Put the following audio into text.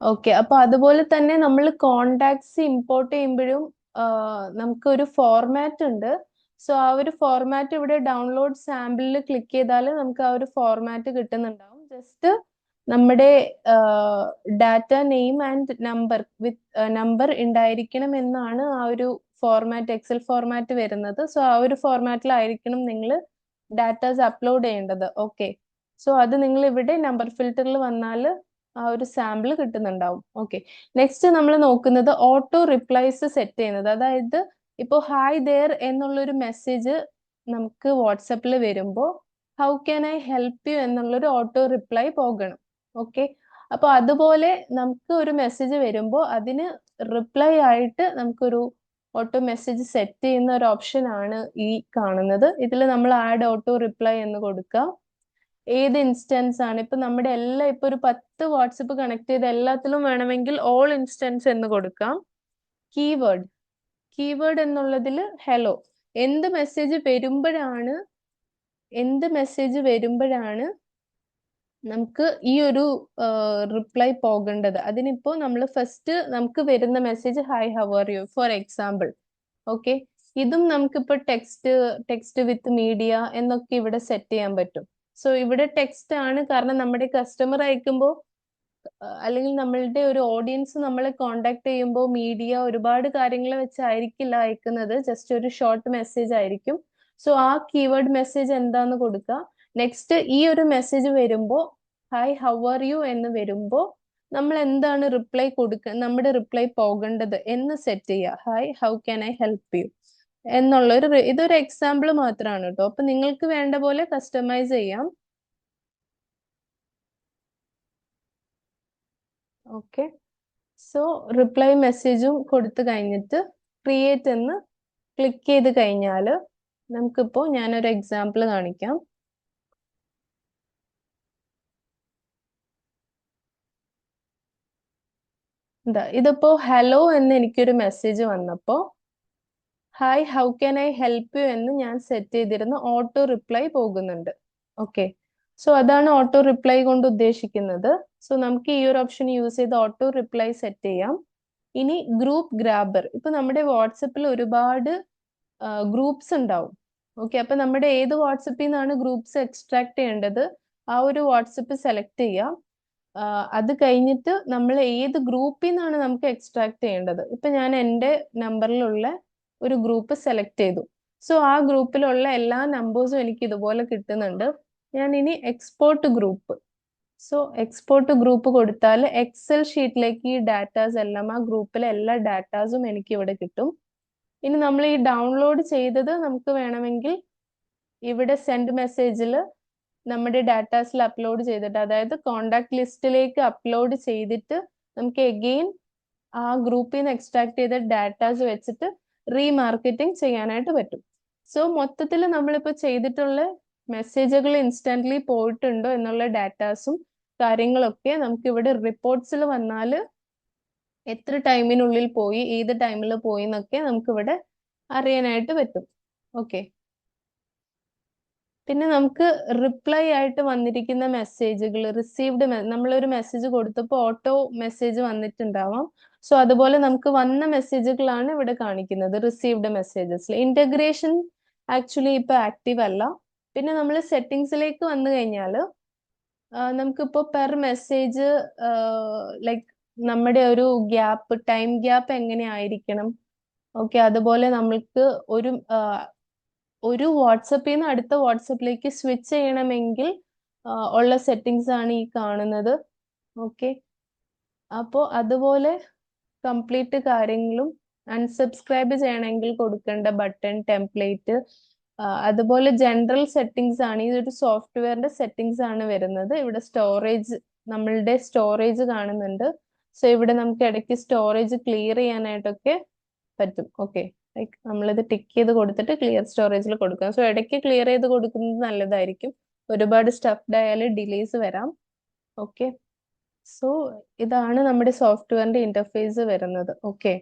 Okay, അപ്പൊ അതുപോലെ തന്നെ നമ്മൾ കോണ്ടാക്ട്സ് ഇമ്പോർട്ട് ചെയ്യുമ്പോഴും നമുക്ക് ഒരു ഫോർമാറ്റ് ഉണ്ട്. സോ ആ ഒരു ഫോർമാറ്റ് ഇവിടെ ഡൗൺലോഡ് സാമ്പിളിൽ ക്ലിക്ക് ചെയ്താൽ നമുക്ക് ആ ഒരു ഫോർമാറ്റ് കിട്ടുന്നുണ്ടാവും. ജസ്റ്റ് നമ്മുടെ data name and number with number ഉണ്ടായിരിക്കണം എന്നാണ് ആ ഒരു ഫോർമാറ്റ്, എക്സൽ ഫോർമാറ്റ് വരുന്നത്. സോ ആ ഒരു ഫോർമാറ്റിലായിരിക്കണം നിങ്ങൾ ഡാറ്റാസ് അപ്ലോഡ് ചെയ്യേണ്ടത്. ഓക്കെ, സോ അത് നിങ്ങൾ ഇവിടെ നമ്പർ ഫിൽറ്ററിൽ വന്നാൽ ആ ഒരു സാമ്പിൾ കിട്ടുന്നുണ്ടാവും. ഓക്കെ, നെക്സ്റ്റ് നമ്മൾ നോക്കുന്നത് ഓട്ടോ റിപ്ലൈസ് സെറ്റ് ചെയ്യുന്നത്. അതായത് ഇപ്പോൾ ഹായ് ദെയർ എന്നുള്ളൊരു മെസ്സേജ് നമുക്ക് വാട്സപ്പിൽ വരുമ്പോൾ how can I help you എന്നുള്ളൊരു ഓട്ടോ റിപ്ലൈ പോകണം. ഓക്കെ, അപ്പൊ അതുപോലെ നമുക്ക് ഒരു മെസ്സേജ് വരുമ്പോൾ അതിന് റിപ്ലൈ ആയിട്ട് നമുക്കൊരു ഓട്ടോ മെസ്സേജ് സെറ്റ് ചെയ്യുന്ന ഒരു ഓപ്ഷൻ ആണ് ഈ കാണുന്നത്. ഇതിൽ നമ്മൾ ആഡ് ഓട്ടോ റിപ്ലൈ എന്ന് കൊടുക്കാം. ഏത് ഇൻസ്റ്റൻസ് ആണ് ഇപ്പൊ നമ്മുടെ എല്ലാം ഇപ്പൊ ഒരു 10 വാട്സപ്പ് കണക്ട് ചെയ്ത് എല്ലാത്തിലും വേണമെങ്കിൽ ഓൾ ഇൻസ്റ്റൻസ് എന്ന് കൊടുക്കാം. കീവേഡ് കീവേഡ് എന്നുള്ളതിൽ ഹലോ, എന്ത് മെസ്സേജ് വരുമ്പോഴാണ് നമുക്ക് ഈ ഒരു റിപ്ലൈ പോകേണ്ടത്. അതിനിപ്പോ നമ്മൾ ഫസ്റ്റ് നമുക്ക് വരുന്ന message hi how are you for example. Okay, ഇതും നമുക്കിപ്പോ ടെക്സ്റ്റ് വിത്ത് മീഡിയ എന്നൊക്കെ ഇവിടെ സെറ്റ് ചെയ്യാൻ പറ്റും. സോ ഇവിടെ ടെക്സ്റ്റ് ആണ്, കാരണം നമ്മുടെ കസ്റ്റമർ അയക്കുമ്പോൾ അല്ലെങ്കിൽ നമ്മളുടെ ഒരു ഓഡിയൻസ് നമ്മളെ കോണ്ടാക്ട് ചെയ്യുമ്പോൾ മീഡിയ ഒരുപാട് കാര്യങ്ങൾ വെച്ചായിരിക്കില്ല അയക്കുന്നത്, ജസ്റ്റ് ഒരു ഷോർട്ട് മെസ്സേജ് ആയിരിക്കും. സോ ആ കീവേഡ് മെസ്സേജ് എന്താന്ന് കൊടുക്കുക. നെക്സ്റ്റ് ഈ ഒരു മെസ്സേജ് വരുമ്പോൾ ഹായ് ഹൗ ആർ യു എന്ന് വരുമ്പോൾ നമ്മൾ എന്താണ് റിപ്ലൈ നമ്മുടെ റിപ്ലൈ പോകേണ്ടത് എന്ന് സെറ്റ് ചെയ്യുക. Hi how can I help you ഇതൊരു എക്സാമ്പിൾ മാത്രമാണ് കേട്ടോ. അപ്പൊ നിങ്ങൾക്ക് വേണ്ട പോലെ കസ്റ്റമൈസ് ചെയ്യാം. ഓക്കെ, സോ റിപ്ലൈ മെസ്സേജും കൊടുത്തു കഴിഞ്ഞിട്ട് ക്രിയേറ്റ് എന്ന് ക്ലിക്ക് ചെയ്ത് കഴിഞ്ഞാൽ നമുക്കിപ്പോ ഞാനൊരു എക്സാമ്പിൾ കാണിക്കാം. ഇതിപ്പോ ഹലോ എന്ന് എനിക്കൊരു മെസ്സേജ് വന്നപ്പോ hi how can I help you എന്ന് ഞാൻ സെറ്റ് ചെയ്തിരുന്ന ഓട്ടോ റിപ്ലൈ പോകുന്നുണ്ട്. ഓക്കെ, സോ അതാണ് ഓട്ടോ റിപ്ലൈ കൊണ്ട് ഉദ്ദേശിക്കുന്നത്. സോ നമുക്ക് ഈ ഒരു ഓപ്ഷൻ യൂസ് ചെയ്ത് ഓട്ടോ റിപ്ലൈ സെറ്റ് ചെയ്യാം. ഇനി ഗ്രൂപ്പ് ഗ്രാബർ, ഇപ്പൊ നമ്മുടെ വാട്സപ്പിൽ ഒരുപാട് ഗ്രൂപ്പ്സ് ഉണ്ടാവും. ഓക്കെ, അപ്പൊ നമ്മുടെ ഏത് വാട്സപ്പിൽ നിന്നാണ് ഗ്രൂപ്പ്സ് എക്സ്ട്രാക്ട് ചെയ്യേണ്ടത് ആ ഒരു വാട്സപ്പ് സെലക്ട് ചെയ്യാം. അത് കഴിഞ്ഞിട്ട് നമ്മൾ ഏത് ഗ്രൂപ്പിൽ നിന്നാണ് നമുക്ക് എക്സ്ട്രാക്ട് ചെയ്യേണ്ടത്. ഇപ്പൊ ഞാൻ എൻ്റെ നമ്പറിലുള്ള ഒരു ഗ്രൂപ്പ് സെലക്ട് ചെയ്തു. സോ ആ ഗ്രൂപ്പിലുള്ള എല്ലാ നമ്പേഴ്സും എനിക്ക് ഇതുപോലെ കിട്ടുന്നുണ്ട്. ഞാൻ ഇനി export group, so export group കൊടുത്താൽ എക്സൽ ഷീറ്റിലേക്ക് ഈ ഡാറ്റാസ് എല്ലാം, ആ ഗ്രൂപ്പിലെ എല്ലാ ഡാറ്റാസും എനിക്ക് ഇവിടെ കിട്ടും. ഇനി നമ്മൾ ഈ ഡൗൺലോഡ് ചെയ്തത് നമുക്ക് വേണമെങ്കിൽ ഇവിടെ സെൻഡ് മെസ്സേജിൽ നമ്മുടെ ഡാറ്റാസിൽ അപ്ലോഡ് ചെയ്തിട്ട്, അതായത് കോണ്ടാക്ട് ലിസ്റ്റിലേക്ക് അപ്ലോഡ് ചെയ്തിട്ട് നമുക്ക് എഗെയിൻ ആ ഗ്രൂപ്പിൽ നിന്ന് എക്സ്ട്രാക്ട് ചെയ്ത ഡാറ്റാസ് വെച്ചിട്ട് റീമാർക്കറ്റിംഗ് ചെയ്യാനായിട്ട് പറ്റും. സോ മൊത്തത്തിൽ നമ്മളിപ്പോൾ ചെയ്തിട്ടുള്ള മെസ്സേജുകൾ ഇൻസ്റ്റന്റ്ലി പോയിട്ടുണ്ടോ എന്നുള്ള ഡാറ്റാസും കാര്യങ്ങളൊക്കെ നമുക്ക് ഇവിടെ റിപ്പോർട്ട്സിൽ വന്നാൽ എത്ര ടൈമിനുള്ളിൽ പോയി, ഏത് ടൈമിൽ പോയി എന്നൊക്കെ നമുക്ക് ഇവിടെ അറിയാനായിട്ട് പറ്റും. ഓക്കെ, പിന്നെ നമുക്ക് റിപ്ലൈ ആയിട്ട് വന്നിരിക്കുന്ന മെസ്സേജുകൾ റിസീവ്ഡ്, നമ്മളൊരു മെസ്സേജ് കൊടുത്തപ്പോൾ ഓട്ടോ മെസ്സേജ് വന്നിട്ടുണ്ടാവാം. സോ അതുപോലെ നമുക്ക് വന്ന മെസ്സേജുകളാണ് ഇവിടെ കാണിക്കുന്നത് റിസീവ്ഡ് മെസ്സേജസിൽ. ഇന്റഗ്രേഷൻ ആക്ച്വലി ഇപ്പൊ ആക്റ്റീവ് അല്ല. പിന്നെ നമ്മൾ സെറ്റിങ്സിലേക്ക് വന്നു കഴിഞ്ഞാൽ നമുക്കിപ്പോ പെർ മെസ്സേജ് ലൈക്ക് നമ്മുടെ ഒരു ഗ്യാപ്പ്, ടൈം ഗ്യാപ്പ് എങ്ങനെ ആയിരിക്കണം. ഓക്കെ, അതുപോലെ നമ്മൾക്ക് ഒരു വാട്സപ്പിൽ നിന്ന് അടുത്ത വാട്സപ്പിലേക്ക് സ്വിച്ച് ചെയ്യണമെങ്കിൽ ഉള്ള സെറ്റിങ്സ് ആണ് ഈ കാണുന്നത്. ഓക്കെ, അപ്പോൾ അതുപോലെ കംപ്ലീറ്റ് കാര്യങ്ങളും അൺസബ്സ്ക്രൈബ് ചെയ്യണമെങ്കിൽ കൊടുക്കേണ്ട ബട്ടൺ, ടെംപ്ലേറ്റ്, അതുപോലെ ജനറൽ സെറ്റിങ്സ് ആണ്. ഇതൊരു സോഫ്റ്റ്വെയറിന്റെ സെറ്റിങ്സ് ആണ് വരുന്നത്. ഇവിടെ സ്റ്റോറേജ്, നമ്മളുടെ സ്റ്റോറേജ് കാണുന്നുണ്ട്. സോ ഇവിടെ നമുക്ക് ഇടയ്ക്ക് സ്റ്റോറേജ് ക്ലിയർ ചെയ്യാനായിട്ടൊക്കെ പറ്റും. ഓക്കെ, ലൈക്ക് നമ്മളിത് ടിക്ക് ചെയ്ത് കൊടുത്തിട്ട് ക്ലിയർ സ്റ്റോറേജിൽ കൊടുക്കാം. സോ ഇടയ്ക്ക് ക്ലിയർ ചെയ്ത് കൊടുക്കുന്നത് നല്ലതായിരിക്കും. ഒരുപാട് സ്റ്റഫ്ഡ് ആയാൽ ഡിലേസ് വരാം. ഓക്കെ, സോ ഇതാണ് നമ്മുടെ സോഫ്റ്റ്വെയറിന്റെ ഇന്റർഫേസ് വരുന്നത്. ഓക്കെ.